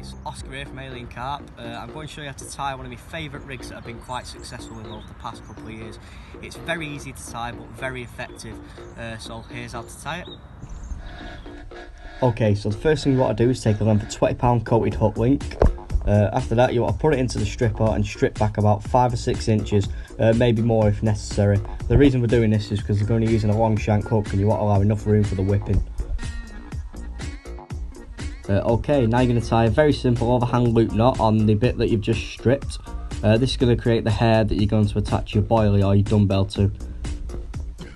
it's Oscar here from Alien Carp. I'm going to show you how to tie one of my favourite rigs that I've been quite successful with over the past couple of years. It's very easy to tie but very effective, so here's how to tie it. Okay, so the first thing you want to do is take a length of £20 coated hook link. After that you want to put it into the stripper and strip back about 5 or 6 inches, maybe more if necessary. The reason we're doing this is because you're going to be using a long shank hook and you want to allow enough room for the whipping. Okay, now you're going to tie a very simple overhang loop knot on the bit that you've just stripped. This is going to create the hair that you're going to attach your boilie or your dumbbell to.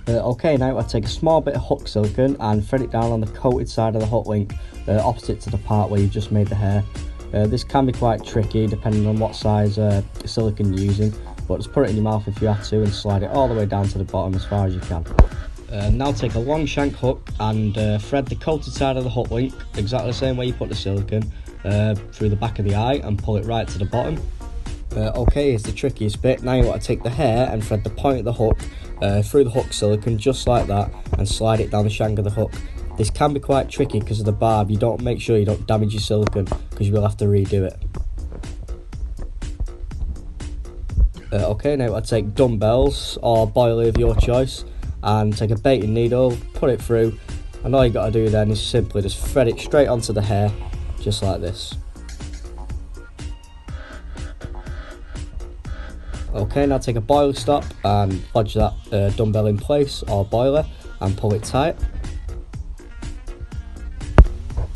Okay, now I'll take a small bit of hook silicone and thread it down on the coated side of the hook link, opposite to the part where you've just made the hair. This can be quite tricky depending on what size silicone you're using, but just put it in your mouth if you have to and slide it all the way down to the bottom as far as you can. Now take a long shank hook and thread the coated side of the hook link exactly the same way you put the silicone through the back of the eye and pull it right to the bottom. Okay, here's the trickiest bit. Now you want to take the hair and thread the point of the hook through the hook silicone just like that and slide it down the shank of the hook. This can be quite tricky because of the barb. You don't make sure you don't damage your silicone because you will have to redo it. Okay, now I'll take dumbbells or boilie of your choice and take a baiting needle, put it through, and all you got to do then is simply just thread it straight onto the hair just like this. Okay, now take a boilie stop and lodge that dumbbell in place or boiler and pull it tight.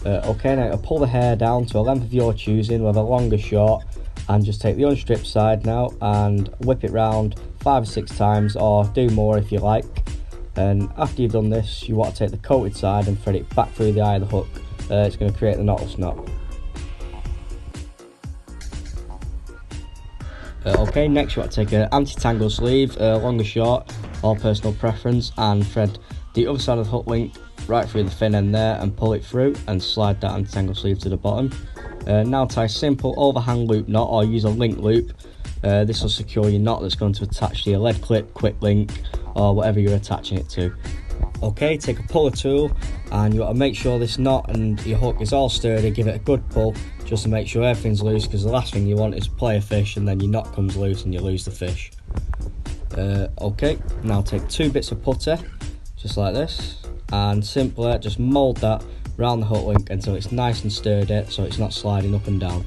Okay, now I'll pull the hair down to a length of your choosing, whether long or short, and just take the unstripped side now and whip it round 5 or 6 times, or do more if you like. And after you've done this, you want to take the coated side and thread it back through the eye of the hook. It's going to create the knotless knot. Okay, next you want to take an anti-tangle sleeve, long or short, or personal preference, and thread the other side of the hook link right through the thin end there and pull it through and slide that anti-tangle sleeve to the bottom. Now tie a simple overhang loop knot or use a link loop. This will secure your knot that's going to attach to your lead clip, quick link, or whatever you're attaching it to. Okay, take a puller tool and you want to make sure this knot and your hook is all sturdy. Give it a good pull just to make sure everything's loose, because the last thing you want is to play a fish and then your knot comes loose and you lose the fish. Okay, now take 2 bits of putty just like this and simply just mould that around the hook link until it's nice and sturdy so it's not sliding up and down.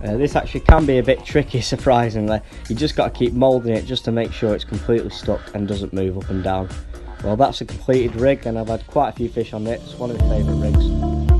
This actually can be a bit tricky, surprisingly. You just got to keep moulding it just to make sure it's completely stuck and doesn't move up and down. Well, that's a completed rig and I've had quite a few fish on it. It's one of my favourite rigs.